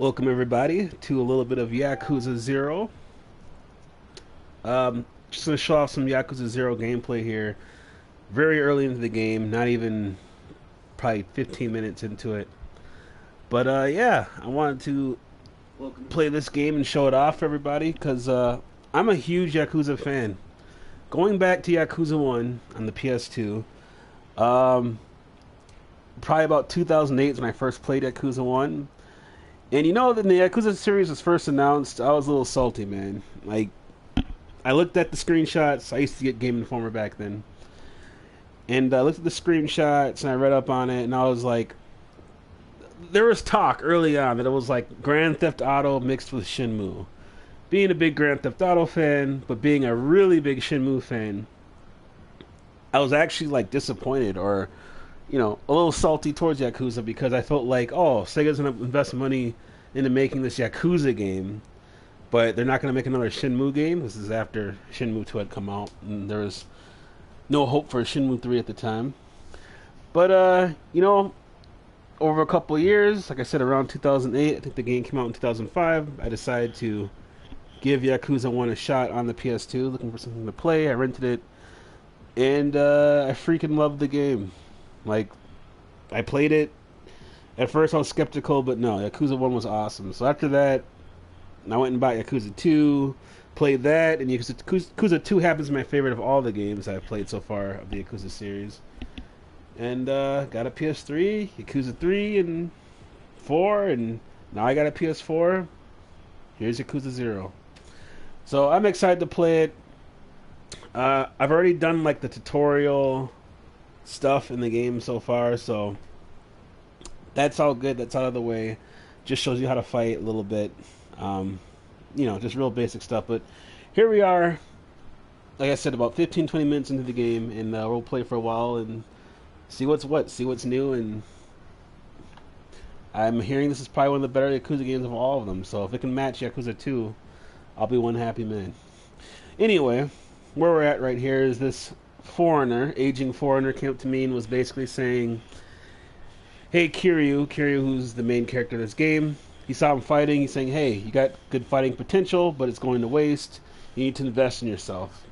Welcome everybody to a little bit of Yakuza 0. Just going to show off some Yakuza 0 gameplay here. Very early into the game, not even probably 15 minutes into it. But yeah, I wanted to play this game and show it off for everybody because I'm a huge Yakuza fan. Going back to Yakuza 1 on the PS2, um, probably about 2008 when I first played Yakuza 1. And you know, when the Yakuza series was first announced, I was a little salty, man. Like, I looked at the screenshots. I used to get Game Informer back then. And I looked at the screenshots and I read up on it, and I was like, there was talk early on that it was like Grand Theft Auto mixed with Shenmue. Being a big Grand Theft Auto fan, but being a really big Shenmue fan, I was actually like disappointed or, a little salty towards Yakuza because I felt like, oh, Sega's going to invest money into making this Yakuza game, but they're not going to make another Shenmue game. This is after Shenmue 2 had come out, and there was no hope for Shenmue 3 at the time. But, over a couple of years, like I said, around 2008, I think the game came out in 2005, I decided to give Yakuza 1 a shot on the PS2, looking for something to play. I rented it, and I freaking loved the game. Like, I played it. At first I was skeptical, but no, Yakuza 1 was awesome. So after that, I went and bought Yakuza 2, played that, and Yakuza 2 happens to be my favorite of all the games I've played so far of the Yakuza series. And got a PS3, Yakuza 3 and 4, and now I got a PS4. Here's Yakuza 0. So I'm excited to play it. I've already done like the tutorial stuff in the game so far, so that's all good. That's out of the way. Just shows you how to fight a little bit. Just real basic stuff. But here we are, like I said, about 15-20 minutes into the game, and we'll play for a while and see what's what, see what's new. And I'm hearing this is probably one of the better Yakuza games of all of them, so if it can match Yakuza 2, I'll be one happy man. Anyway, where we're at right here is this aging foreigner came up to me and was basically saying, hey, Kiryu, who's the main character of this game, he saw him fighting. He's saying, hey, you got good fighting potential, but it's going to waste. You need to invest in yourself.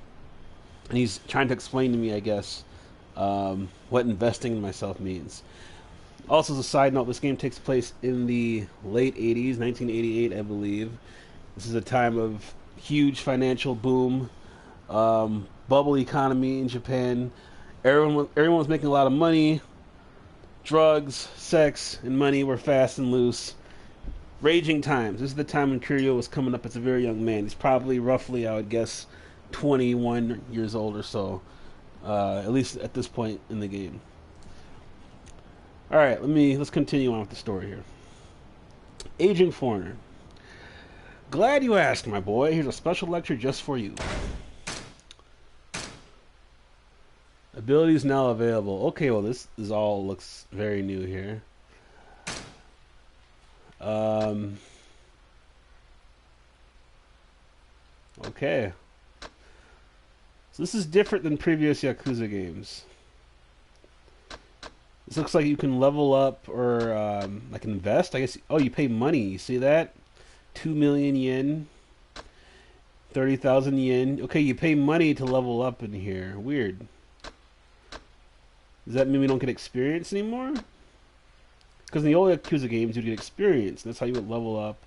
And he's trying to explain to me, I guess, what investing in myself means. Also, as a side note, this game takes place in the late 80s, 1988, I believe. This is a time of huge financial boom, bubble economy in Japan. Everyone was making a lot of money. Drugs, sex, and money were fast and loose. Raging times. This is the time when Kiryu was coming up as a very young man. He's probably roughly, I would guess, 21 years old or so. At least at this point in the game. Alright, let's continue on with the story here. Aging foreigner. Glad you asked, my boy. Here's a special lecture just for you. Abilities now available. Okay, well, this all looks very new here. Okay. So this is different than previous Yakuza games. This looks like you can level up or like invest. I guess. Oh, you pay money. You see that? 2 million yen. 30,000 yen. Okay, you pay money to level up in here. Weird. Does that mean we don't get experience anymore? Because in the old Yakuza games, you'd get experience. That's how you would level up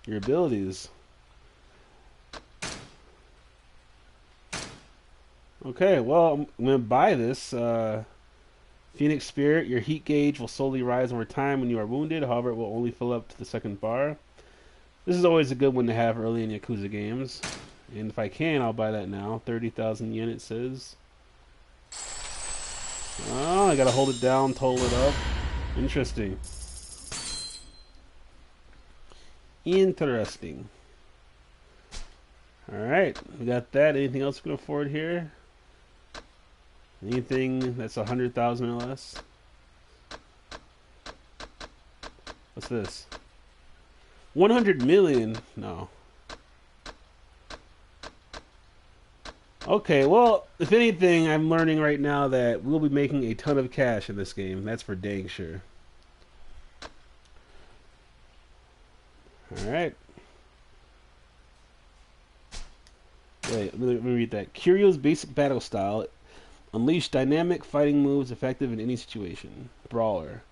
your abilities. Okay, well, I'm going to buy this. Phoenix Spirit, your heat gauge will slowly rise over time when you are wounded. However, it will only fill up to the second bar. This is always a good one to have early in Yakuza games. And if I can, I'll buy that now. 30,000 yen, it says. Oh, I gotta hold it down, total it up. Interesting. Interesting. Alright, we got that. Anything else we can afford here? Anything that's 100,000 or less? What's this? 100 million? No. Okay, well, if anything, I'm learning right now that we'll be making a ton of cash in this game. That's for dang sure. Wait, let me read that. Kiryu's basic battle style: unleash dynamic fighting moves effective in any situation. Brawler.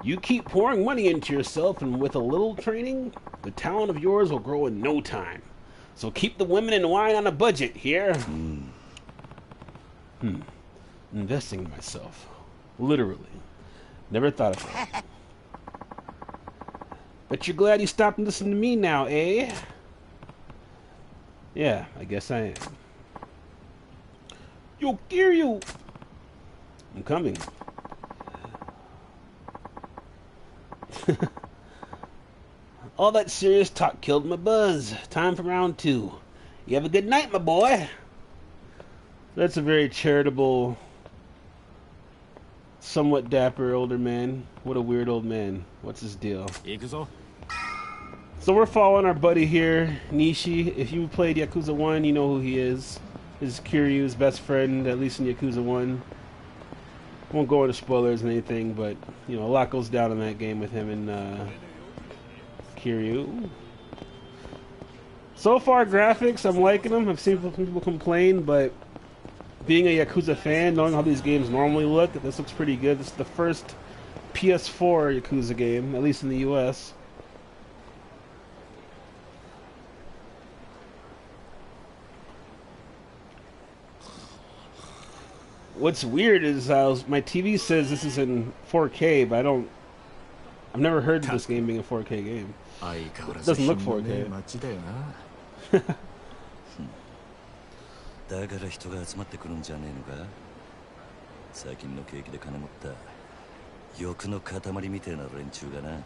You keep pouring money into yourself, and with a little training, the talent of yours will grow in no time. So keep the women and wine on a budget here. Investing in myself. Literally. Never thought of that. But you're glad you stopped and listened to me now, eh? Yeah, I guess I am. Yo, Kiryu! I'm coming. All that serious talk killed my buzz. Time for round 2. You have a good night, my boy. That's a very charitable, somewhat dapper older man. What a weird old man. What's his deal? Yakuza? So we're following our buddy here, Nishi. If you played Yakuza 1, you know who he is. His Kiryu's best friend, at least in Yakuza 1. Won't go into spoilers and anything, but you know, a lot goes down in that game with him and Kiryu. So far, graphics, I'm liking them. I've seen people complain, but being a Yakuza fan, knowing how these games normally look, this looks pretty good. This is the first PS4 Yakuza game, at least in the US. What's weird is how my TV says this is in 4K, but I've never heard of this game being a 4K game. It doesn't look 4K. だから人が集まってくるんじゃねえのか。最近の景気で金持った欲の塊みてえな連中がな。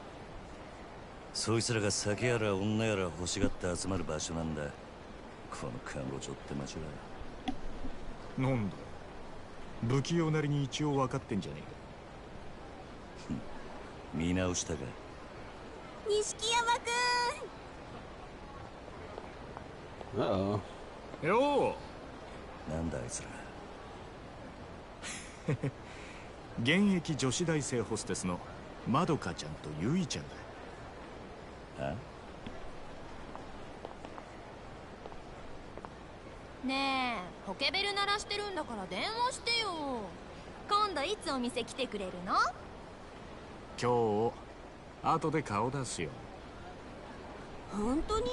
そいつらが酒やら女やら欲しがって集まる場所なんだ。このカムロ町って町は。なんだ。不器用なりに一応分かってんじゃねえか。見直したか。錦山くん。Uh-oh. よなんだあいつら。現役女子大生ホステスのまどかちゃんとゆいちゃんだ。は？ねえ、ポケベル鳴らしてるんだから電話してよ。今度いつお店来てくれるの？今日後で顔出すよ。本当に？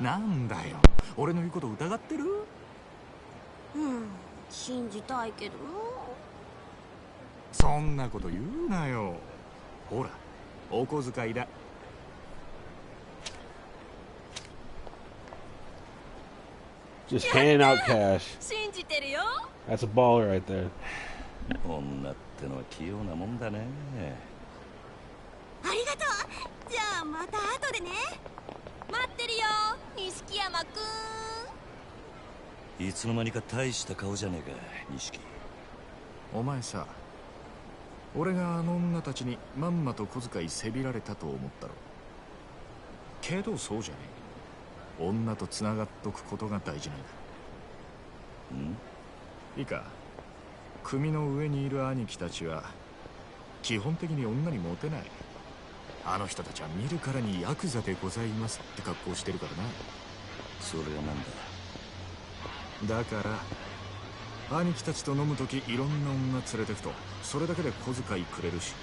なんだよ、俺の言うこと疑ってる？信じたいけど。そんなこと言うなよ。ほら、お小遣いだ。Just handing out cash. 信じてるよ。 That's a baller right there. 女ってのは器用なもんだね。ありがとう。じゃあまた後でね。待ってるよ、錦山くん。いつの間にか大した顔じゃねえか、錦。お前さ、俺があの女たちにまんまと小遣いせびられたと思ったろ。けどそうじゃねえ。女とつながっとくことが大事なんだ。いいか、組の上にいる兄貴たちは基本的に女にモテない。あの人たちは見るからにヤクザでございますって格好してるからな。それはなんだ。だから兄貴たちと飲むときいろんな女連れてくとそれだけで小遣いくれるし、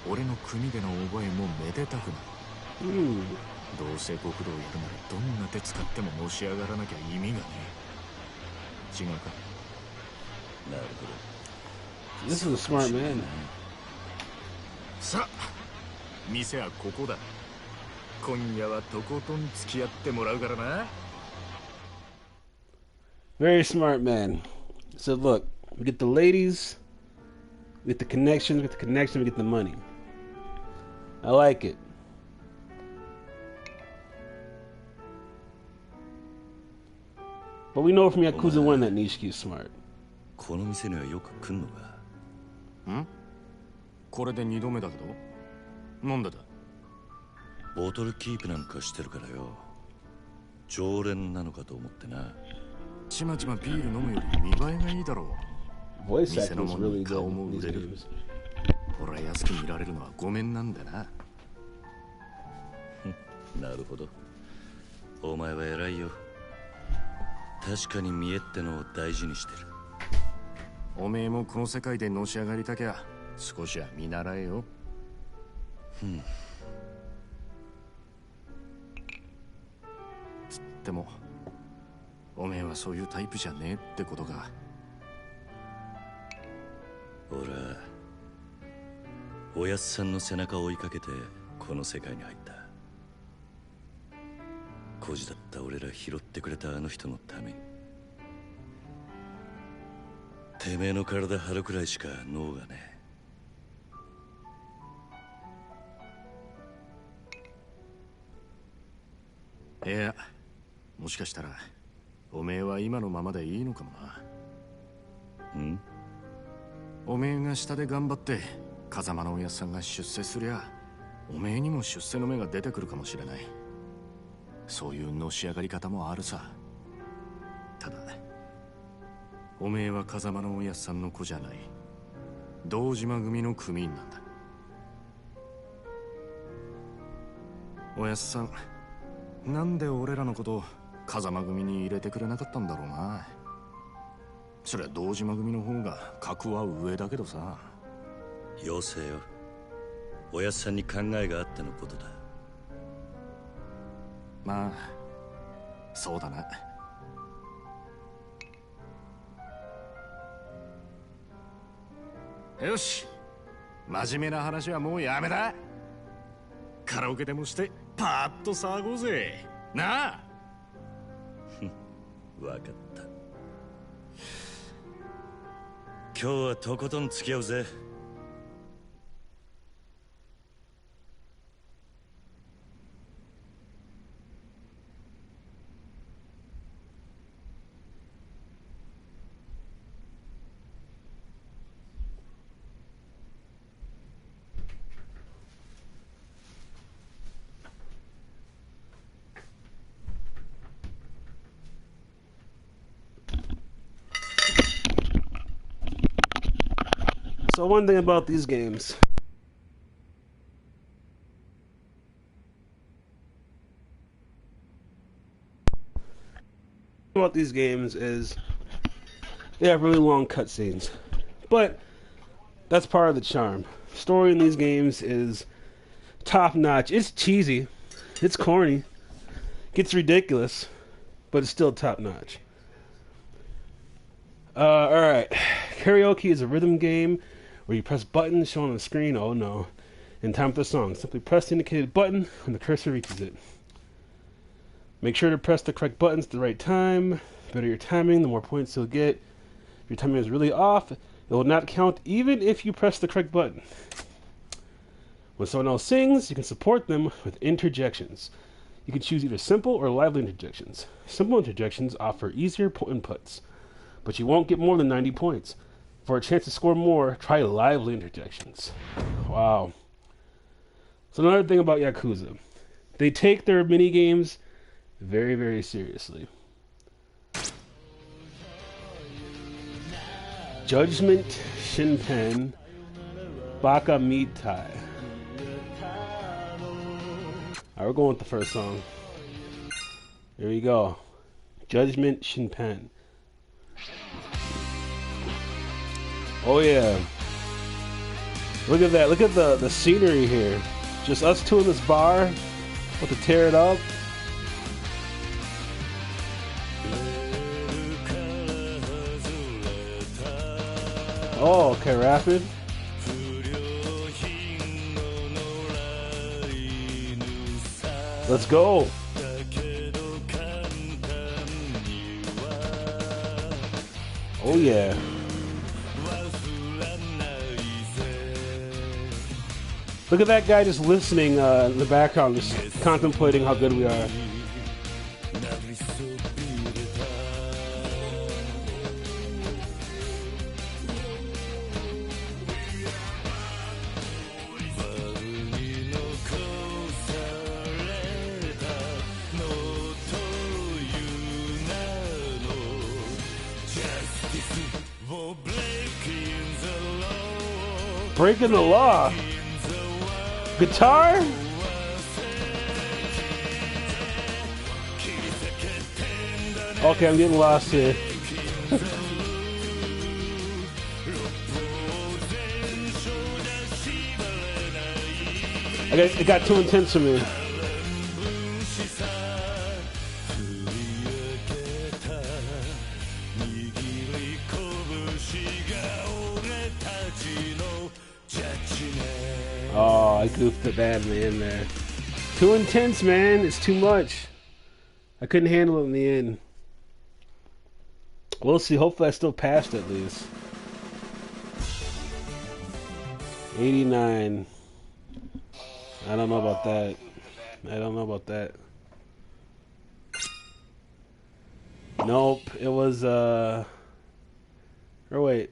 俺の組での覚えもめでたくなる。どうせ極道やるならどんな手使ってものし上がらなきゃ意味がねえ。違うか？なるほど。 This is a smart man. さあ、店はここだ。今夜はとことん付き合ってもらうからな。 Very smart man. So look, we get the ladies, we get the connections, we get the money. I like it. But we know from Yakuza 1 that Nishiki's smart. この店にはよく来んのか？これで2度目だけど。なんでだ？ボトルキープなんかしてるからよ。常連なのかと思ってな。ちまちまビール飲むより見栄えがいいだろう。 Voice 店の acting is もの really に good 顔も in 売 these れる。 games. 俺は安く見られるのはごめんなんだな。なるほど。お前は偉いよ。確かに見栄ってのを大事にしてる。おめえもこの世界でのし上がりたきゃ少しは見習えよ。つってもおめえはそういうタイプじゃねえってことか。俺はおやっさんの背中を追いかけてこの世界に入った。孤児だった俺ら拾ってくれたあの人のために。てめえの体張るくらいしか脳がねえ。いや、もしかしたらおめえは今のままでいいのかもな。ん？おめえが下で頑張って風間のおやっさんが出世すりゃおめえにも出世の芽が出てくるかもしれない。そういうのし上がり方もあるさ。ただおめえは風間のおやっさんの子じゃない。堂島組の組員なんだ。おやっさん、なんで俺らのこと風間組に入れてくれなかったんだろうな。そりゃ堂島組の方が格は上だけどさ。よせよ。おやっさんに考えがあってのことだ。まあそうだな。よし、真面目な話はもうやめだ。カラオケでもしてパーッと騒ごうぜなあ。わかった。今日はとことん付き合うぜ。So one thing about these games, is they have really long cutscenes, but that's part of the charm. Story in these games is top notch. It's cheesy, it's corny, gets ridiculous, but it's still top notch. Alright. Karaoke is a rhythm game where you press buttons shown on the screen, oh no, in time with the song. Simply press the indicated button when the cursor reaches it. Make sure to press the correct buttons at the right time. The better your timing, the more points you'll get. If your timing is really off, it will not count even if you press the correct button. When someone else sings, you can support them with interjections. You can choose either simple or lively interjections. Simple interjections offer easier inputs, but you won't get more than 90 points. For a chance to score more, try lively interjections. Wow. So another thing about Yakuza, they take their mini games very, very seriously. Judgment Shinpen Baka Mitai. Alright, we're going with the first song. Here we go. Judgment Shinpen. Oh yeah. Look at that. Look at the scenery here. Just us two in this bar. About to tear it up. Oh, okay, rapid. Let's go. Oh yeah. Look at that guy just listening in the background, just contemplating how good we are. Breaking the law. Guitar? Okay, I'm getting lost here. It got too intense for me. Oh, I goofed it badly in there. Too intense, man. It's too much. I couldn't handle it in the end. We'll see. Hopefully I still passed at least. 89. I don't know about that. I don't know about that. Nope. It was, or wait.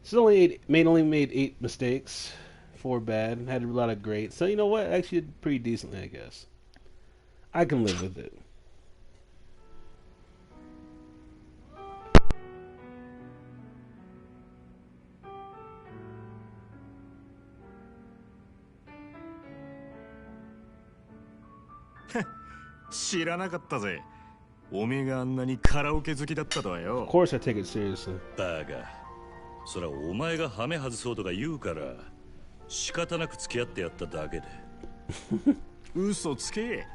This only made 8 mistakes. 4 bad. Had a lot of great. So you know what? Actually did pretty decently, I guess. I can live with it.知らなかったぜ。おめえがあんなにカラオケ好きだったとはよ。Of course I take it seriously. バカ。そらお前がハメ外そうとか言うから仕方なく付き合ってやっただけで。嘘つけ。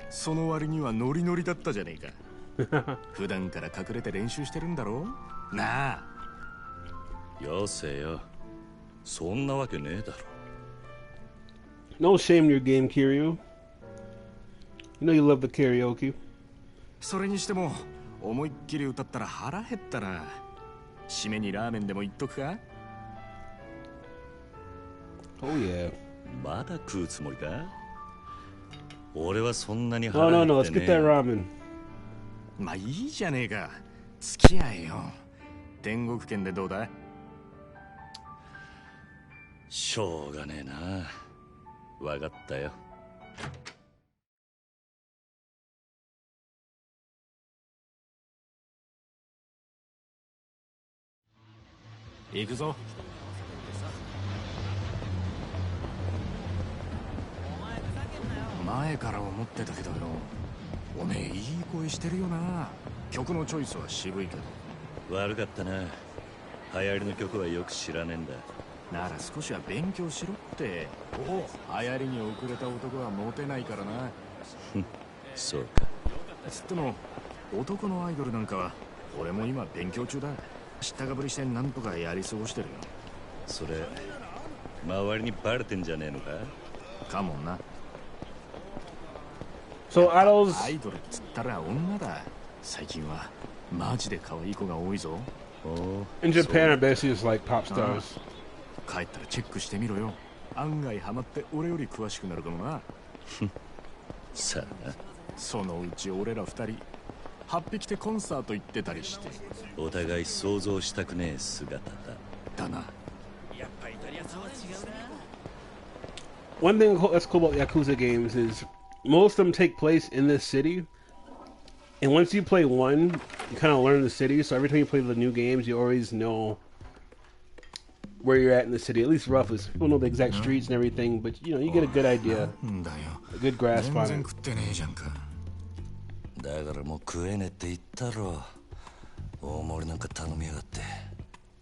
その割にはノリノリだったじゃねえか。普段から隠れて練習してるんだろ。なあ。よせよ。そんなわけねえだろ。No shame in your game, Kiryu. You know you love the karaoke. それにしても思いっきり歌ったら腹減ったな。締めにラーメンでも言っとくか。Oh yeah. まだ食うつもりか。俺はそんなに No, 腹 no, 減 no. っ Let's て get ね that ramen. まあいいじゃねえか。付き合えよ。天国圏でどうだ。しょうがねえな。わかったよ。行くぞ。前から思ってたけどよ、おめえいい声してるよな。曲のチョイスは渋いけど。悪かったな。流行りの曲はよく知らねえんだ。なら少しは勉強しろって。流行りに遅れた男はモテないからな。そうか。つっても男のアイドルなんかは俺も今勉強中だ。知ったかぶりしてなんとかやり過ごしてるよ。それ周りにバレてんじゃねえのか。かもな。So are those アイドルっつったら女だ。最近はマジで可愛い子が多いぞ。in Japan are basically just like pop stars. 帰ったらチェックしてみろよ。案外ハマって俺より詳しくなるかもな。さあな。そのうち俺ら二人8匹でコンサート行ってたりして。お互い想像したくねえ姿だ。だな。 One thing that's cool about Yakuza games is most of them take place in this city. And once you play one, you kind of learn the city. So every time you play the new games, you always know where you're at in the city, at least roughly. So people know the exact streets and everything, but you know, you get a good idea, a good grasp on it. だからもう食えねえって言ったろ。大盛りなんか頼みやがって。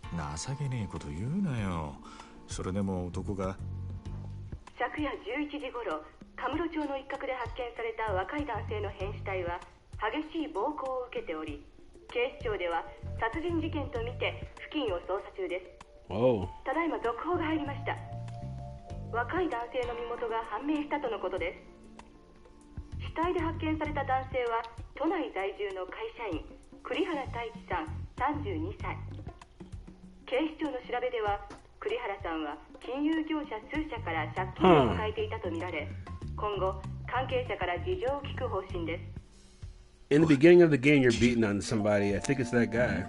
情けねえこと言うなよ。それでも男が。昨夜11時頃、カムロ町の一角で発見された若い男性の変死体は激しい暴行を受けており、警視庁では殺人事件とみて付近を捜査中です。ただいま続報が入りました。若い男性の身元が判明したとのことです。死体で発見された男性は都内在住の会社員栗原太一さん32歳。警視庁の調べでは栗原さんは金融業者数社から借金を抱えていたとみられ、今後関係者から事情を聞く方針です。 In the beginning of the game, you're beating on somebody. I think it's that guy.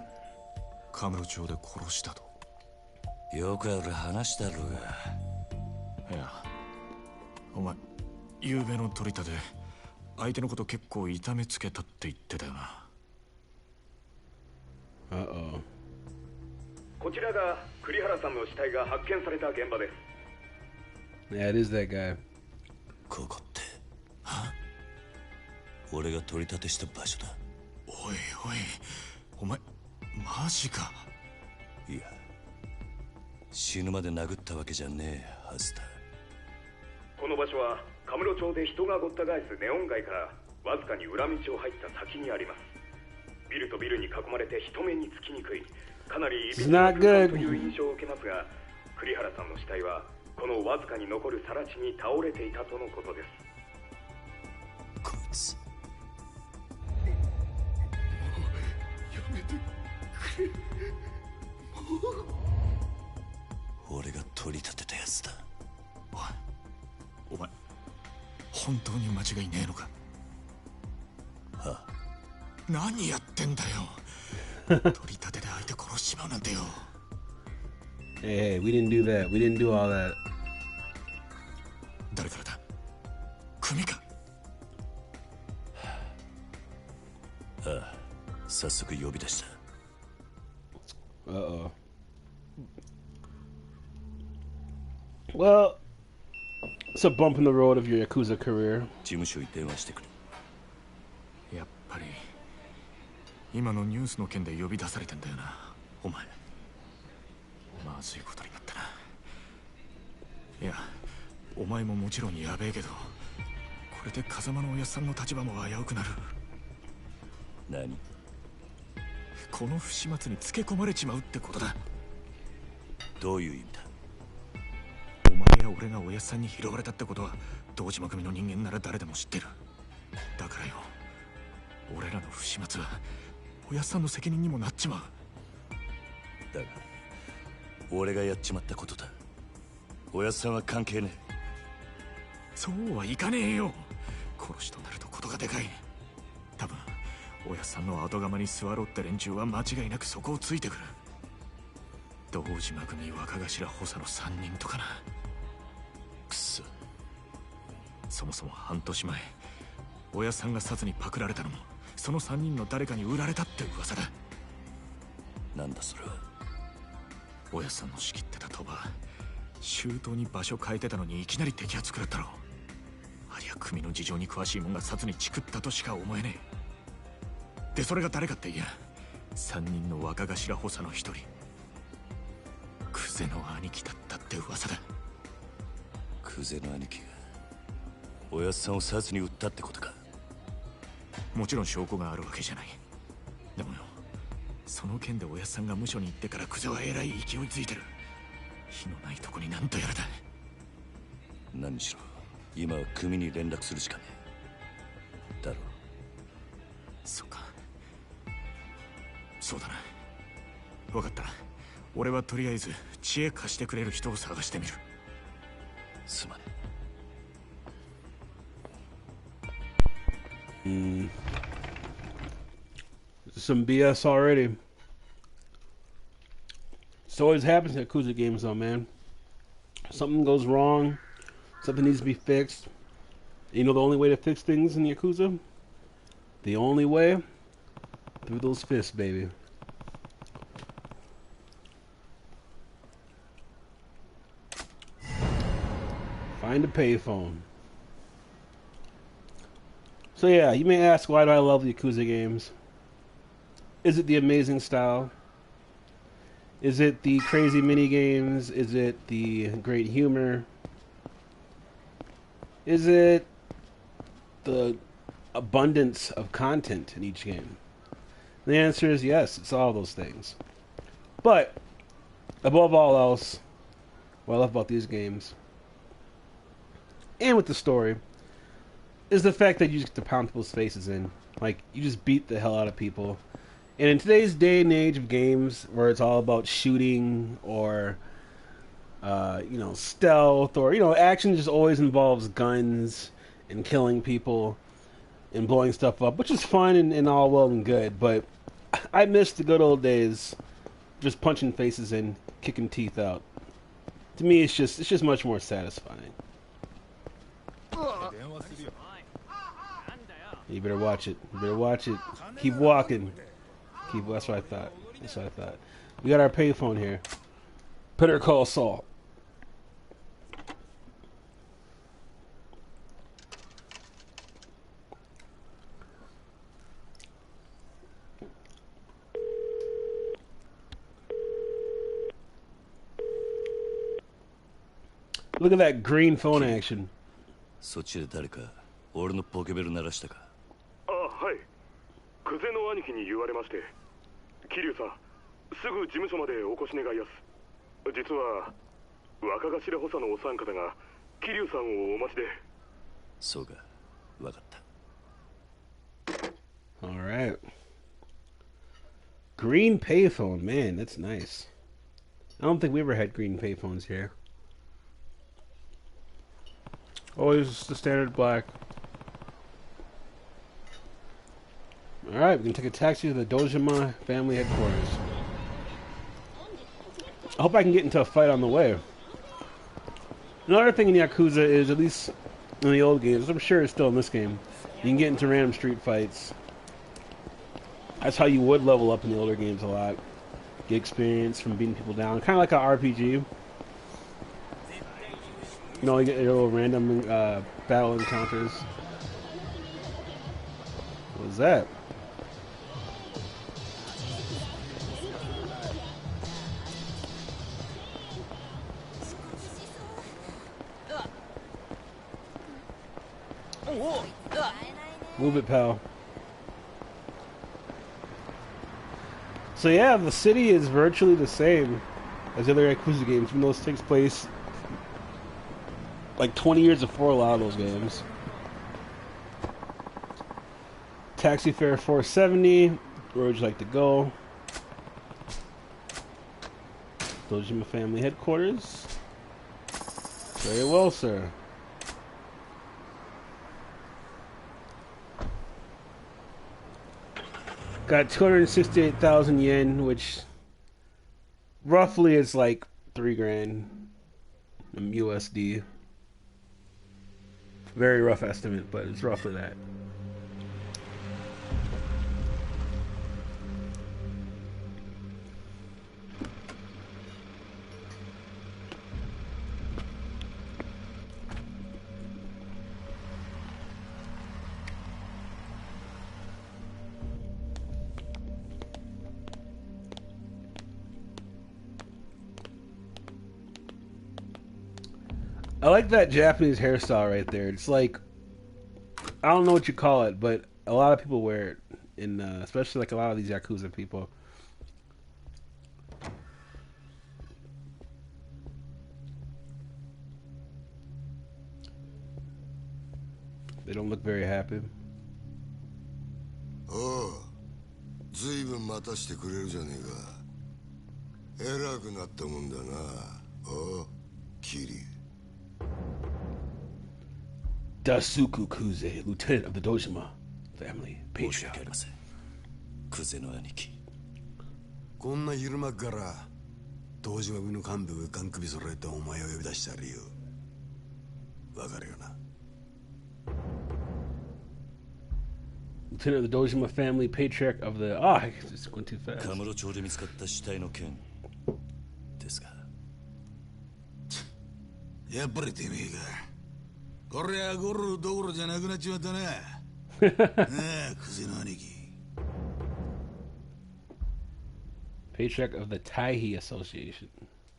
カムロ町で殺したと。よくある話だろうが。いや、お前昨べの取り立て相手のこと結構痛めつけたって言ってたよな。こちらが栗原さんの死体が発見された現場です。 Yeah, it is that guy. ここって俺が取り立てした場所だ。おいおい、お前マジか。いや、死ぬまで殴ったわけじゃねえはずだ。この場所はカムロ町で人がごった返すネオン街からわずかに裏道を入った先にあります。ビルとビルに囲まれて人目につきにくい、かなりいびつな空間という印象を受けますが、栗原さんの死体はこのわずかに残る更地に倒れていたとのことです。こいつやめてくれ。俺が取り立てたやつだ。お前本当に間違いねえのか。はあ、何やってんだよ。取り立てで相手殺しちまうなんてよ。Hey, we didn't do that. We didn't do all that. 誰からだ。組か。ああ、早速呼び出した。Uh-oh. Well, it's a bump in the road of your Yakuza career. 事務所に電話してくれ。やっぱり今のニュースの件で呼び出されてんだよな、お前。まずいことになったな。いや、お前ももちろんやべえけど、これで風間のおやっさんの立場も危うくなる。何？この不始末につけ込まれちまうってことだ。どういう意味だ？お前や俺がおやっさんに拾われたってことは堂島組の人間なら誰でも知ってる。だからよ、俺らの不始末はおやっさんの責任にもなっちまう。だが俺がやっちまったことだ。おやっさんは関係ねえ。そうはいかねえよ。殺しとなるとことがでかい。多分おやっさんの後釜に座ろうって連中は間違いなくそこをついてくる。堂島組若頭補佐の3人とかな。くそ。そもそも半年前、おやっさんが殺にパクられたのもその3人の誰かに売られたって噂だ。なんだそれは。おやっさんの仕切ってた賭場、周到に場所変えてたのにいきなり摘発食らったろ。ありゃ組の事情に詳しいもんが殺にチクったとしか思えねえ。でそれが誰かっていや、3人の若頭補佐の1人、クゼの兄貴だったって噂だ。クゼの兄貴がおやっさんを殺に撃ったってことか。もちろん証拠があるわけじゃない。でもよ、その件でおやっさんが無所に行ってからクゼはえらい勢いついてる。火のないとこになんとやらだ。何しろ今は組に連絡するしかねえ。だろう。そうか、そうだな。分かった。俺はとりあえず知恵貸してくれる人を探してみる。すまねえ。Some BS already. This always happens at Yakuza games, though, man. Something goes wrong. Something needs to be fixed. You know the only way to fix things in Yakuza? The only way? Through those fists, baby. Find a payphone. So yeah, you may ask, why do I love the Yakuza games? Is it the amazing style? Is it the crazy mini games? Is it the great humor? Is it the abundance of content in each game? The answer is yes, it's all those things. But above all else, what I love about these games, and with the story, is the fact that you just get to pound people's faces in. Like, you just beat the hell out of people. And in today's day and age of games, where it's all about shooting or, stealth, or, action just always involves guns and killing people and blowing stuff up, which is fun and all well and good. But I miss the good old days, just punching faces in, kicking teeth out. To me, it's just much more satisfying. You better watch it. You better watch it. Keep walking. That's what I thought. We got our payphone here. Better call Saul. Look at that green phone action. そっちで誰か俺のポケベル鳴らしたか？あ、はい。久世の兄貴に言われまして。桐生さん、すぐ事務所までお越し願いやす。実は若頭補佐のお三方が桐生さんをお待ちで。そうか、わかった。All right. Green payphone, man, that's nice. I don't think we ever had green payphones here. Always the standard black. Alright, we can take a taxi to the Dojima family headquarters. I hope I can get into a fight on the way. Another thing in Yakuza is, at least in the old games, I'm sure it's still in this game, you can get into random street fights. That's how you would level up in the older games a lot. Get experience from beating people down. Kind of like an RPG. You know, you get your little random battle encounters. What was that? Move it, pal. So yeah, the city is virtually the same as the other Yakuza games, even though this takes place like 20 years before a lot of those games. Taxi fare 470. Where would you like to go? Dojima family headquarters. Very well, sir. Got 268,000 yen, which roughly is like $3,000 USD. Very rough estimate, but it's roughly that. I like that Japanese hairstyle right there. It's like, I don't know what you call it, but a lot of people wear it, in especially like a lot of these Yakuza people. They don't look very happy. Oh, ずいぶん待たしてくれるじゃねえか。偉くなったもんだな。おう、キリ。Dasuku Kuze, lieutenant of the Dojima family, patriarch. クゼの兄貴。こんな昼間から東島組の幹部がガン首揃えてお前を呼び出した理由わかるよな。Lieutenant of the Dojima family, patriarch of the... Ah, oh, it's going too fast. カムロ町で見つかった死体の件ですが。やっぱりてめえか。これはゴルどころじゃなくなっちまったな。なあ、クゼの兄貴。Patriarch of the Taihi Association.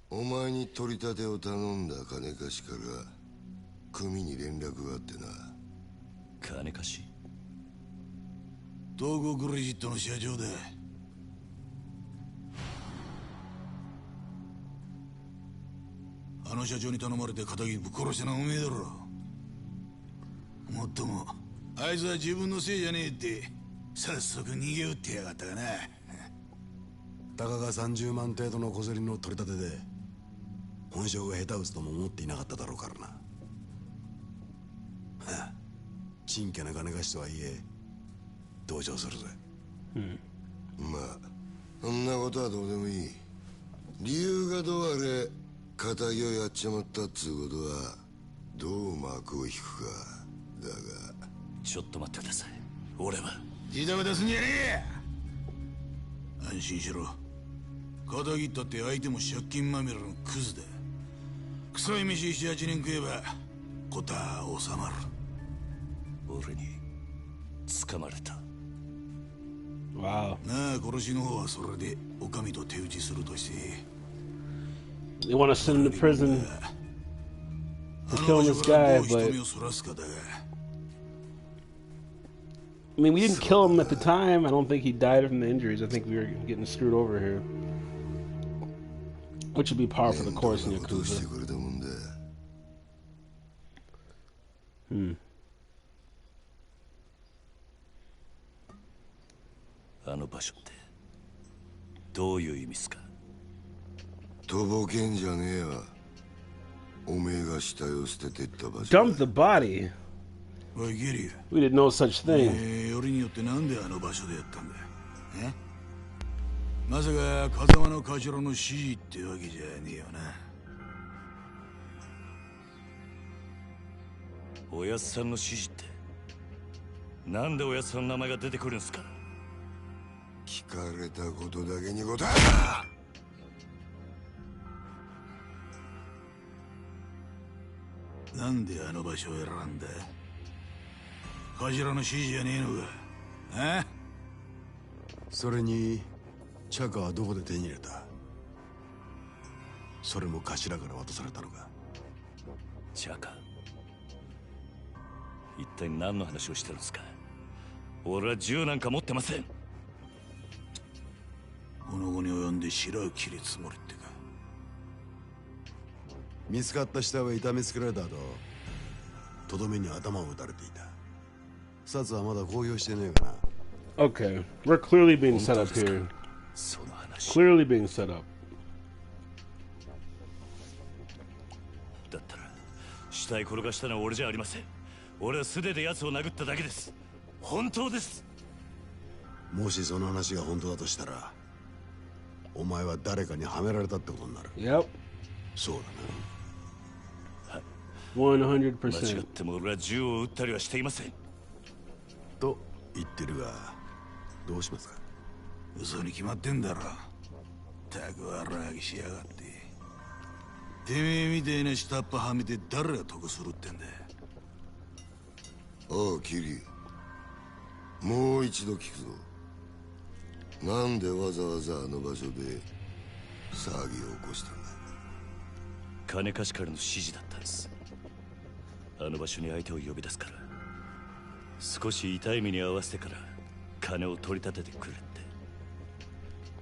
お前に取り立てを頼んだ金貸しから組に連絡があってな。金貸し？東郷クレジットの社長だ。あの社長に頼まれて仇ぶっ殺したのはおめえだろ。もっともあいつは自分のせいじゃねえって早速逃げ打ってやがったがな。たかが30万程度の小競りの取り立てで本性が下手打つとも思っていなかっただろうからな。はあ、ちんけな金貸しとはいえ同情するぜ。まあそんなことはどうでもいい。理由がどうあれ仇をやっちまったっつうことはどう幕を引くかだが。ちょっと待ってください。俺はジタバタすんじゃねえ。安心しろ。仇ったって相手も借金まみれのクズだ。臭い飯7、8年食えば事は収まる。俺に掴まれた。Wow. なあ、殺しの方はそれでお上と手打ちするとして。They want to send him to prison. for killing this guy, but I mean, we didn't kill him at the time. I don't think he died from the injuries. I think we were getting screwed over here, which would be par for the course in Yakuza. Hmm. あの場所ってどういう意味っすか？とぼけんじゃねえわ。おめえが死体を捨ててった場所。 Dump the body. おいギリ We didn't know such thing. よりによってなんであの場所でやったんだ。まさか風間の頭の指示ってわけじゃねえよな。おやっさんの指示ってなんでおやっさんの名前が出てくるんすか？聞かれたことだけに答えな。なんであの場所を選んだ？頭の指示じゃねえのか？それにチャカはどこで手に入れた？それも頭から渡されたのか？チャカ、一体何の話をしてるんですか？俺は銃なんか持ってません。この後に及んで白を切るつもりってか？見つかった死体は痛めつけられた後、とどめに頭を撃たれていた。殺はまだ公表してねえかな。Okay, we're clearly being set up here. Clearly being set up. だったら死体転がしたのは俺じゃありません。俺は素手で奴を殴っただけです。本当です。もしその話が本当だとしたら、お前は誰かにはめられたってことになる。Yep. そうだな。100%. 間違っても俺は銃を撃ったりはしていません。と言ってるが、どうしますか？嘘に決まってんだろ。たく悪あぎしやがって。てめえみたいな下っ端はめて誰が得するってんだ。おうキリ、もう一度聞くぞ。なんでわざわざあの場所で騒ぎを起こしたんだ？金貸しからの指示だったんです。あの場所に相手を呼び出すから、少し痛い目に合わせてから金を取り立ててくれって。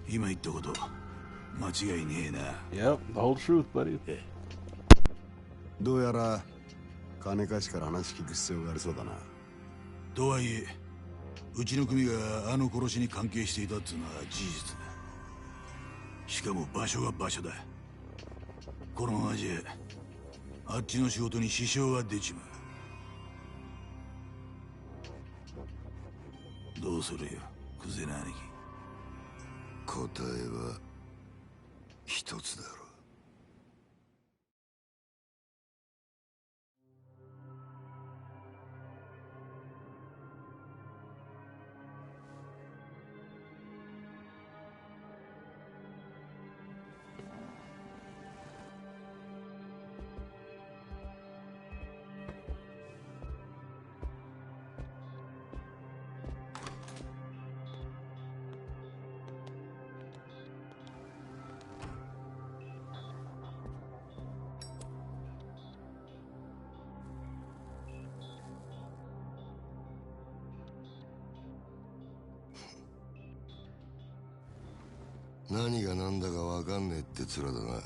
今言ったこと間違いねえな。Yep, the whole truth, buddy. どうやら金貸しから話聞く必要がありそうだな。とはいえ、うちの組があの殺しに関係していたっていうのは事実だ。しかも場所が場所だ。このままじゃあっちの仕事に支障が出ちまう。どうするよ、クゼな兄貴。答えは一つだろう。何が何だか分かんねえって面だな。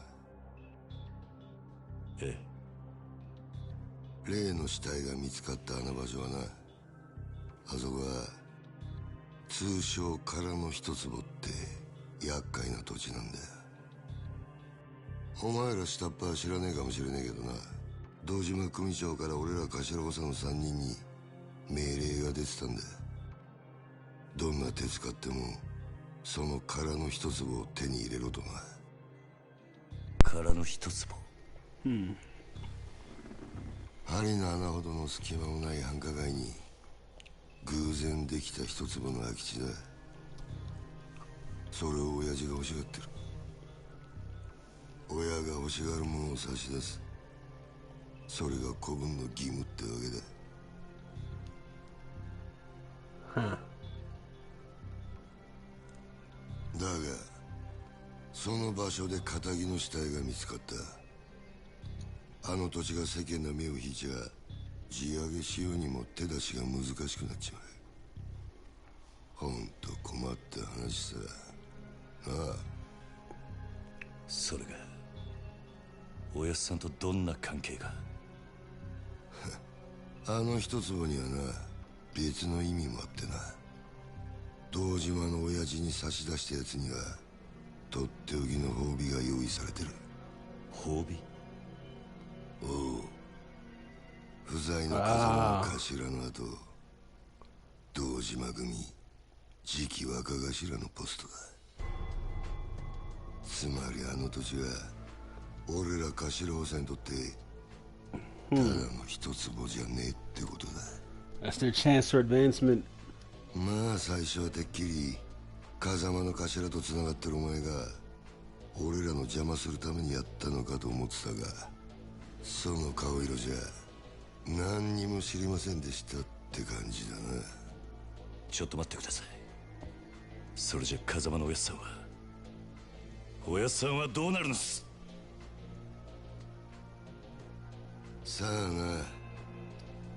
ええ。例の死体が見つかったあの場所はな、あそこは通称空の一坪って厄介な土地なんだよ。お前ら下っ端は知らねえかもしれねえけどな、堂島組長から俺ら頭補佐の3人に命令が出てたんだ。どんな手使ってもその空の一坪を手に入れろとな。空の一坪。針の穴ほどの隙間もない繁華街に偶然できた一坪の空き地だ。それを親父が欲しがってる。親が欲しがるものを差し出す、それが子分の義務ってわけだ。だがその場所で片木の死体が見つかった。あの土地が世間の目を引いちゃ地上げしようにも手出しが難しくなっちまう。ほんと困った話さ。なあ。それがおやっさんとどんな関係が？あの一坪にはな、別の意味もあってな。堂島の親父に差し出したやつにはとっておきの褒美が用意されてる。褒美？おう。不在の風間頭の後、堂島組次期若頭のポストだ。つまりあの土地は俺ら頭補佐にとってただの一坪じゃねえってことだ。 That's their chance for advancement. まあ最初はてっきり風間の頭と繋がってるお前が俺らの邪魔するためにやったのかと思ってたが、その顔色じゃ何にも知りませんでしたって感じだな。ちょっと待ってください。それじゃ風間のおやっさんはどうなるのす？さあな。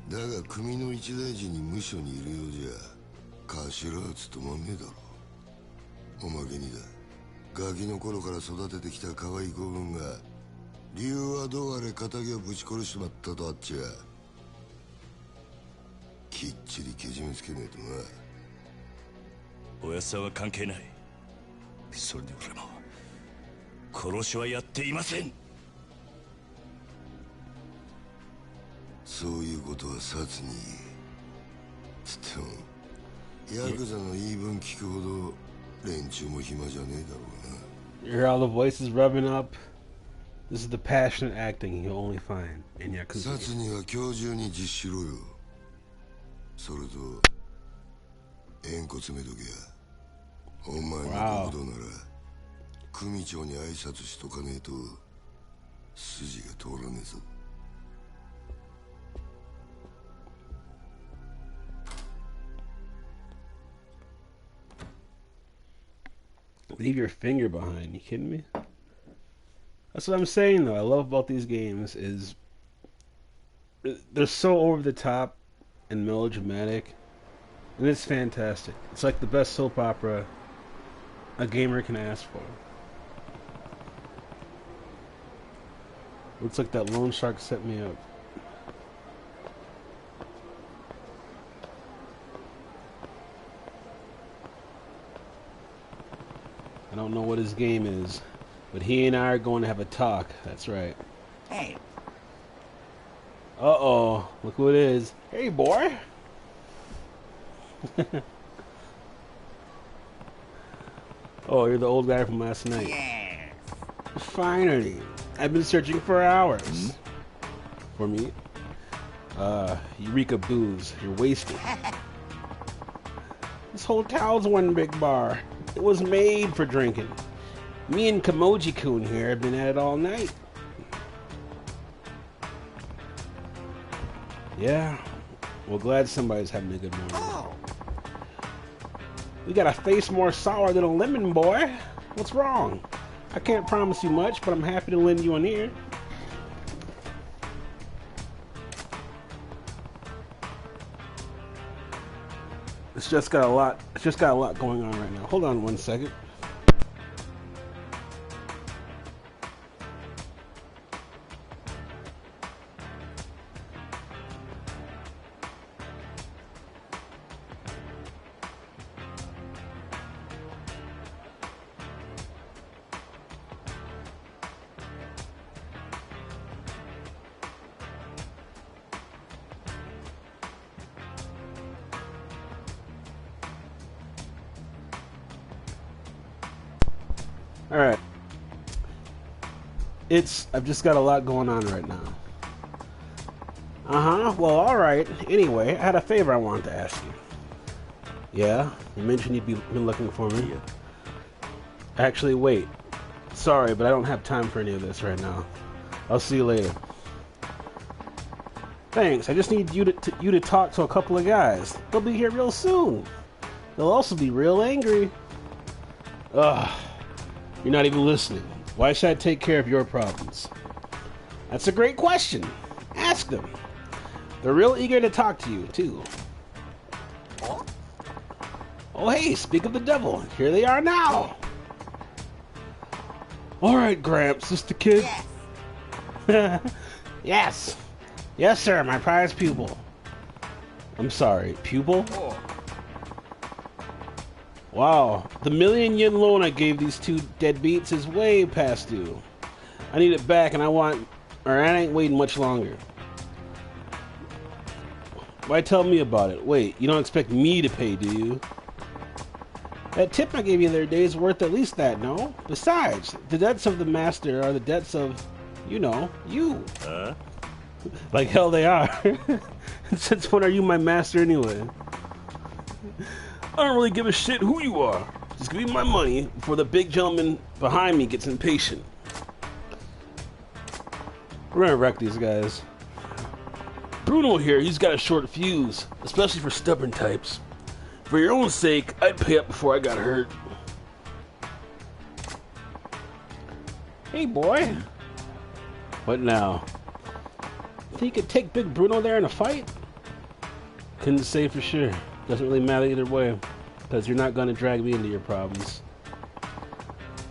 だが組の一大事に無所にいるようじゃ頭は務まんねえだろ。おまけにだ、ガキの頃から育ててきた可愛い子分が理由はどうあれ仇をぶち殺しちまったとあっちゃきっちりけじめつけねえとな。おやっさんは関係ない。それに俺も殺しはやっていません。そういうことは殺に言え。つってもヤクザの言い分聞くほど連中も暇じゃねえだろうな。 You hear all the voices rubbing up? This is the passionate acting you'll only find in Yakuza. 殺には今日中に実しろよ。それと縁故詰めとけや。お前のことなら組長に挨拶しとかねえと筋が通らねえぞ。Leave your finger behind. You kidding me? That's what I'm saying, though. I love about these games is they're so over the top and melodramatic, and it's fantastic. It's like the best soap opera a gamer can ask for. Looks like that loan shark set me up. I don't know what his game is, but he and I are going to have a talk. That's right. Hey. Uh-oh. Look who it is. Hey, boy. Oh, you're the old guy from last night. Yeah. Finally. I've been searching for hours. For me? Eureka booze. You're wasted. This hotel's one big bar. It was made for drinking. Me and Kamoji-kun here have been at it all night. Yeah. Well, glad somebody's having a good morning. Oh. You got a face more sour than a lemon, boy. What's wrong? I can't promise you much, but I'm happy to lend you an ear. It's just got a lot going on right now. Hold on one second. Alright. I've just got a lot going on right now. Well, alright. Anyway, I had a favor I wanted to ask you. Yeah? You mentioned you'd been looking for me. Yeah. Actually, wait. Sorry, but I don't have time for any of this right now. I'll see you later. Thanks. I just need you to talk to a couple of guys. They'll be here real soon. They'll also be real angry. Ugh. You're not even listening. Why should I take care of your problems? That's a great question. Ask them. They're real eager to talk to you, too. Oh, hey, speak of the devil. Here they are now. All right, Gramps, this the kid? Yes. Yes. Yes, sir, my prized pupil. I'm sorry, pupil? Wow, the million-yen loan I gave these two deadbeats is way past due. I need it back, and I ain't waiting much longer. Why tell me about it? Wait, you don't expect me to pay, do you? That tip I gave you the other day is worth at least that, no? Besides, the debts of the master are the debts of, you know, you. Like hell they are. Since when are you my master anyway? I don't really give a shit who you are. Just give me my money before the big gentleman behind me gets impatient. We're gonna wreck these guys. Bruno here, he's got a short fuse, especially for stubborn types. For your own sake, I'd pay up before I got hurt. Hey, boy. What now? Think you could take Big Bruno there in a fight? Couldn't say for sure. Doesn't really matter either way, because you're not going to drag me into your problems.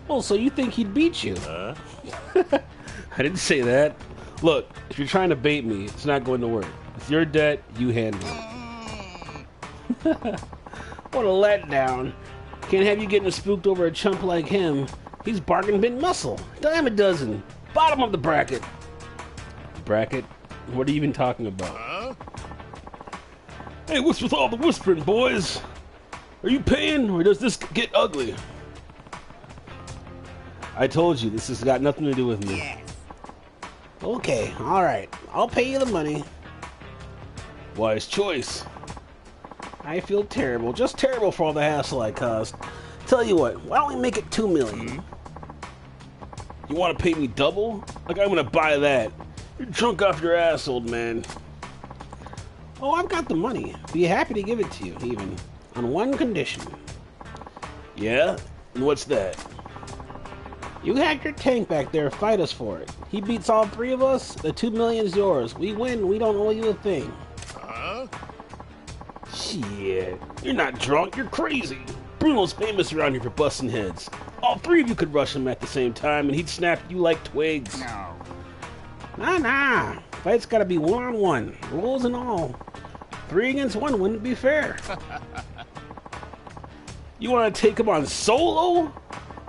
Oh, so you think he'd beat you? I didn't say that. Look, if you're trying to bait me, it's not going to work. It's your debt, you handle it. What a letdown. Can't have you getting spooked over a chump like him. He's bargain bin muscle. Dime a dozen. Bottom of the bracket. Bracket? What are you even talking about? Hey, what's with all the whispering, boys? Are you paying, or does this get ugly? I told you, this has got nothing to do with me. Yes. Okay, alright. I'll pay you the money. Wise choice. I feel terrible, just terrible for all the hassle I caused. Tell you what, why don't we make it 2 million? You want to pay me double? Like I'm gonna buy that. You're drunk off your ass, old man. Oh, I've got the money. Be happy to give it to you, even. On one condition. Yeah? And what's that? You hack your tank back there, fight us for it. He beats all three of us, the 2 million's yours. We win, we don't owe you a thing. Shit. You're not drunk, you're crazy. Bruno's famous around here for busting heads. All three of you could rush him at the same time and he'd snap you like twigs. No. Nah. Fight's gotta be one-on-one. Rules and all. 3 against 1 wouldn't be fair. You wanna take him on solo?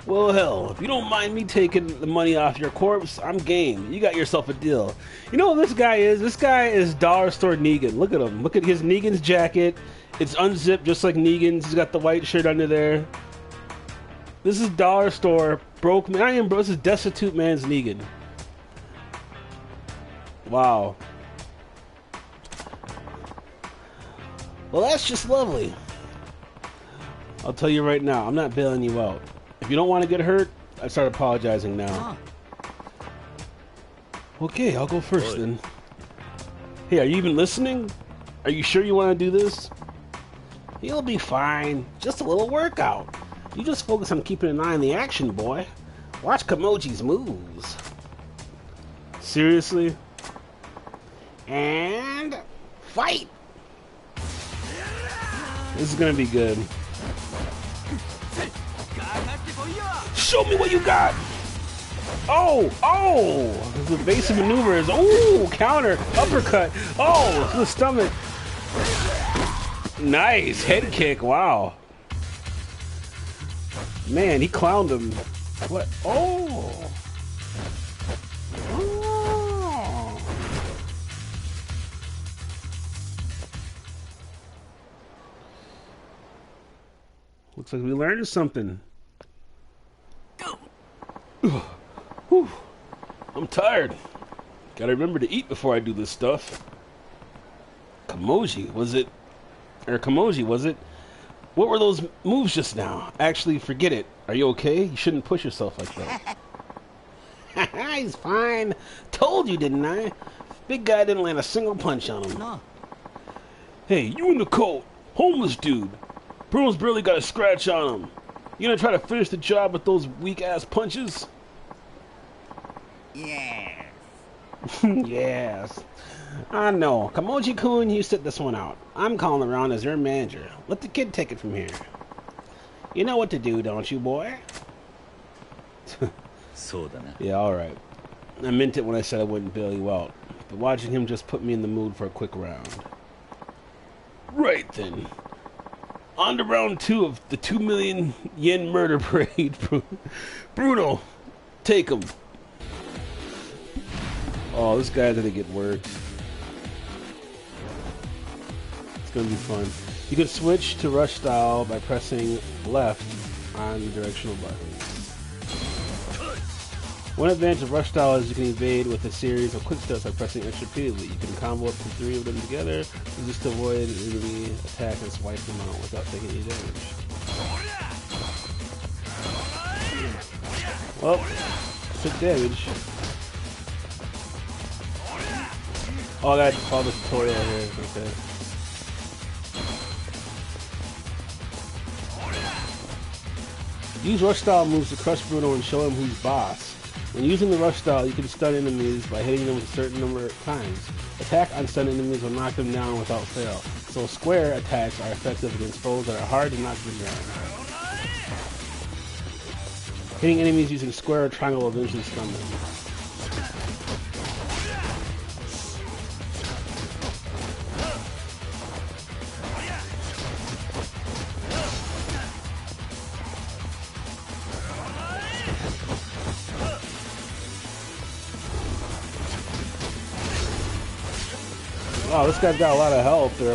Well, hell, if you don't mind me taking the money off your corpse, I'm game. You got yourself a deal. You know what this guy is? This guy is Dollar Store Negan. Look at him. Look at his Negan's jacket. It's unzipped just like Negan's. He's got the white shirt under there. This is Dollar Store. Broke man. I am, bro. This is Destitute Man's Negan. Wow. Well, that's just lovely. I'll tell you right now, I'm not bailing you out. If you don't want to get hurt, I start apologizing now. Okay, I'll go first then. Hey, are you even listening? Are you sure you want to do this? You'll be fine. Just a little workout. You just focus on keeping an eye on the action, boy. Watch Kamoji's moves. Seriously? And fight! This is gonna be good. Show me what you got! Oh! Oh! This is evasive maneuvers. Ooh! Counter! Uppercut! Oh! To the stomach! Nice! Head kick! Wow! Man, he clowned him. What? Oh! Oh! Looks like we learned something. Whew. I'm tired. Gotta remember to eat before I do this stuff. Kamoji, was it? Or Kamoji, was it? What were those moves just now? Actually, forget it. Are you okay? You shouldn't push yourself like that. He's fine. Told you, didn't I? Big guy didn't land a single punch on him. No. Hey, you in the coat. Homeless dude. Bruno's barely got a scratch on him. You gonna try to finish the job with those weak-ass punches? Yes. Yes. I know. Kamoji-kun, you sit this one out. I'm calling around as your manager. Let the kid take it from here. You know what to do, don't you, boy? Yeah, alright. I meant it when I said I wouldn't bail you out. But watching him just put me in the mood for a quick round. Right then. On to round 2 of the 2 million yen murder parade. Bruno, take him. Oh, this guy's gonna get worked. It's gonna be fun. You can switch to rush style by pressing left on the directional button. One advantage of rush style is you can evade with a series of quick steps by pressing X repeatedly. You can combo up to 3 of them together, just to avoid enemy attack and swipe them out without taking any damage. Well, took damage. Oh, I gotta follow the tutorial here. Okay. Use rush style moves to crush Bruno and show him who's boss. When using the rush style, you can stun enemies by hitting them a certain number of times. Attack on stun enemies will knock them down without fail. So square attacks are effective against foes that are hard to knock them down. Hitting enemies using square or triangle will eventually stun them. Wow, this guy's got a lot of health there.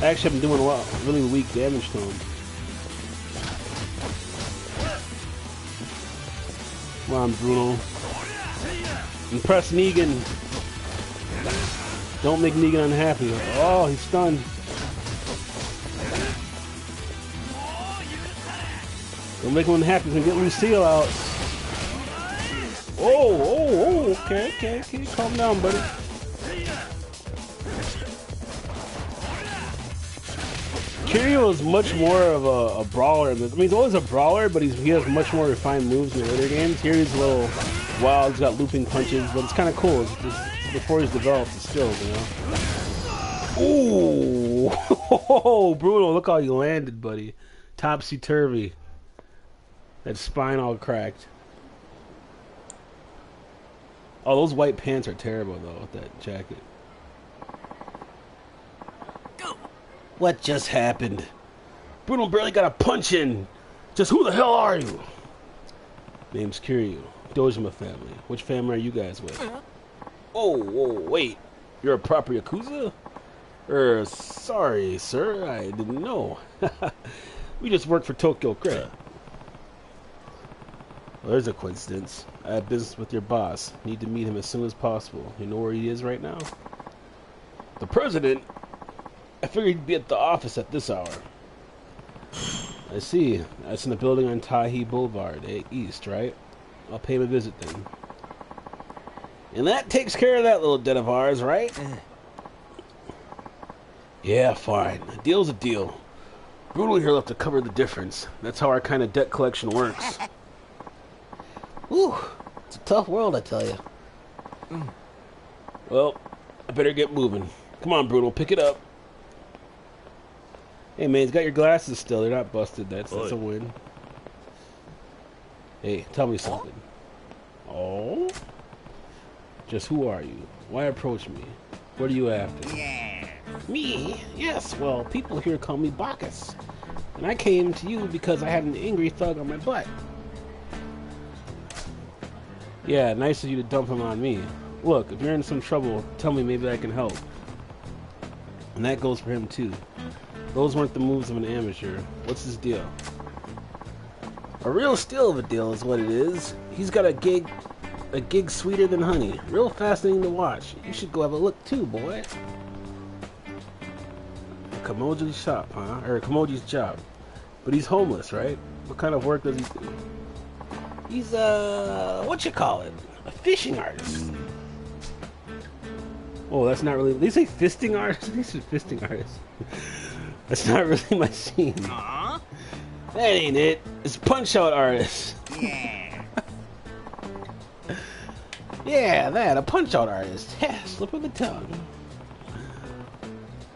Actually, I'm doing a lot, really weak damage to him. Come on, Bruno. Impress Negan. Don't make Negan unhappy. Oh, he's stunned. Don't make him unhappy. He's gonna get Lucille out. Oh, okay. Calm down, buddy. Kiryu is much more of a brawler. I mean, he's always a brawler, but he has much more refined moves in the later games. Here he's a little wild. He's got looping punches, but it's kind of cool. It's before he's developed his skills, you know. Ooh, oh, Bruno! Look how you landed, buddy. Topsy turvy. That spine all cracked. Oh, those white pants are terrible though with that jacket. What just happened? Bruno barely got a punch in. Just who the hell are you? Name's Kiryu. Dojima family. Which family are you guys with? Oh, wait. You're a proper Yakuza? Sorry, sir. I didn't know. We just work for Tokyo Credit. Well, there's a coincidence. I have business with your boss. Need to meet him as soon as possible. You know where he is right now? The president? I figured he'd be at the office at this hour. I see. That's in the building on Tahi Boulevard, east, right? I'll pay him a visit then. And that takes care of that little debt of ours, right? Yeah, fine. A deal's a deal. Bruno here will have to cover the difference. That's how our kind of debt collection works. Whew. It's a tough world, I tell you. Well, I better get moving. Come on, Bruno, pick it up. Hey man, he's got your glasses still. They're not busted. That's a win. Hey, tell me something. Oh? Just who are you? Why approach me? What are you after? Yeah. Me? Yes, well, people here call me Bacchus. And I came to you because I had an angry thug on my butt. Yeah, nice of you to dump him on me. Look, if you're in some trouble, tell me, maybe I can help. And that goes for him too. Those weren't the moves of an amateur. What's his deal? A real steal of a deal is what it is. He's got a gig sweeter than honey. Real fascinating to watch. You should go have a look too, boy. Kamoji's shop, huh? Or Kamoji's job. But he's homeless, right? What kind of work does he do? He's what you call it? A fishing artist. Oh, that's not really. They say fisting artist? They said fisting artist. That's not really my scene. That ain't it. It's punch out artist. Yeah. Yeah, that, a punch-out artist. Yeah, slip of the tongue.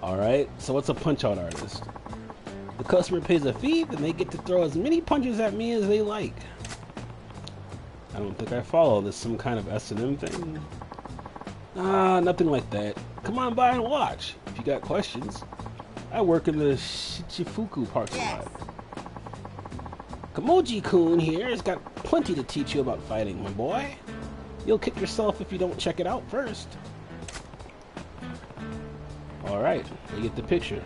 Alright, so what's a punch-out artist? The customer pays a fee, and they get to throw as many punches at me as they like. I don't think I follow this, some kind of S&M thing. Nothing like that. Come on by and watch, if you got questions. I work in the Shichifuku parking lot. Kamoji-kun here has got plenty to teach you about fighting, my boy. You'll kick yourself if you don't check it out first. Alright, I get the picture.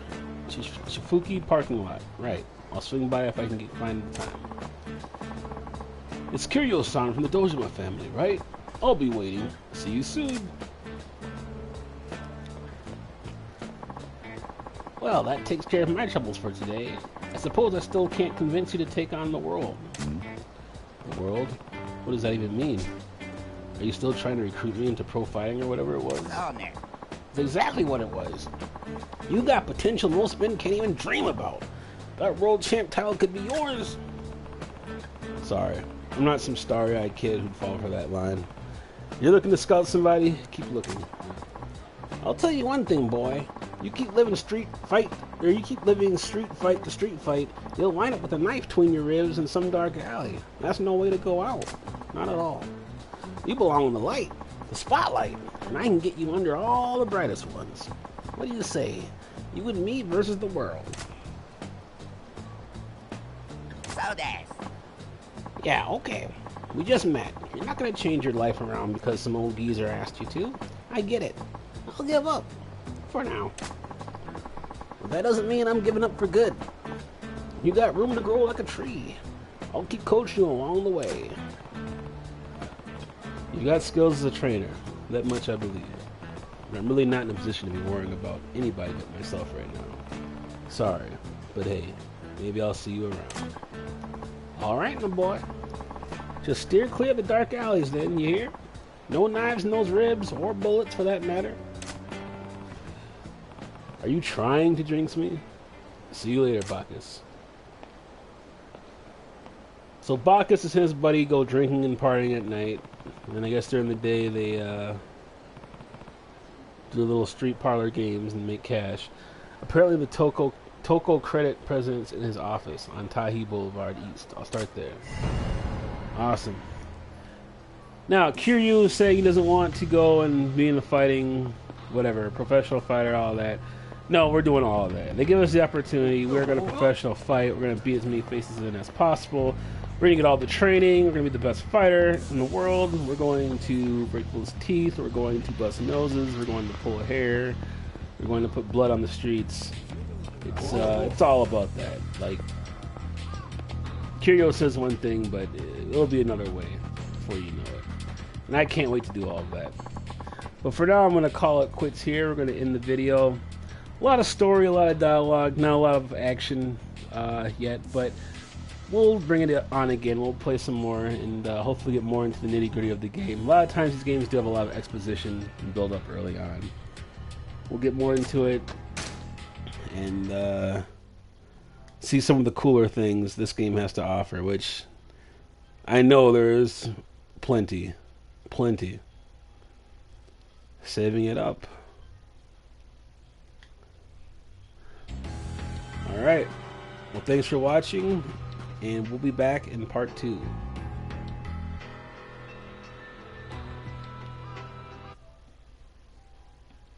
Shichifuku parking lot. Right. I'll swing by if I can find the time. It's Kiryu-san from the Dojima family, right? I'll be waiting. See you soon. Well, that takes care of my troubles for today. I suppose I still can't convince you to take on the world. The world? What does that even mean? Are you still trying to recruit me into pro fighting or whatever it was? Oh, no. It's exactly what it was. You got potential most men can't even dream about. That world champ title could be yours. Sorry, I'm not some starry-eyed kid who'd fall for that line. You're looking to scout somebody? Keep looking. I'll tell you one thing, boy. You keep living street fight to street fight, you'll wind up with a knife between your ribs in some dark alley. That's no way to go out. Not at all. You belong in the light, the spotlight, and I can get you under all the brightest ones. What do you say? You and me versus the world. So des. Yeah, okay. We just met. You're not gonna change your life around because some old geezer asked you to. I get it. I'll give up. For now. But that doesn't mean I'm giving up for good. You got room to grow like a tree. I'll keep coaching you along the way. You got skills as a trainer. That much I believe. But I'm really not in a position to be worrying about anybody but myself right now. Sorry. But hey, maybe I'll see you around. Alright, my boy. Just steer clear of the dark alleys then, you hear? No knives in those ribs, or bullets for that matter. Are you trying to jinx me? See you later, Bacchus. So Bacchus and his buddy go drinking and partying at night. And I guess during the day they do little street parlor games and make cash. Apparently the Toko Credit president's in his office on Tahi Boulevard East. I'll start there. Awesome. Now, Kiryu is saying he doesn't want to go and be in the fighting, whatever, professional fighter, all that. No, we're doing all of that. They give us the opportunity. We're going to professional fight. We're going to beat as many faces in as possible. We're going to get all the training. We're going to be the best fighter in the world. We're going to break people's teeth. We're going to bust noses. We're going to pull hair. We're going to put blood on the streets. It's all about that. Like, Kiryu says one thing, but it'll be another way before you know it. And I can't wait to do all of that. But for now, I'm going to call it quits here. We're going to end the video. A lot of story, a lot of dialogue, not a lot of action yet, but we'll bring it on again. We'll play some more and hopefully get more into the nitty-gritty of the game. A lot of times these games do have a lot of exposition and build up early on. We'll get more into it and see some of the cooler things this game has to offer, which I know there's plenty. Saving it up. Alright, well thanks for watching, and we'll be back in part 2.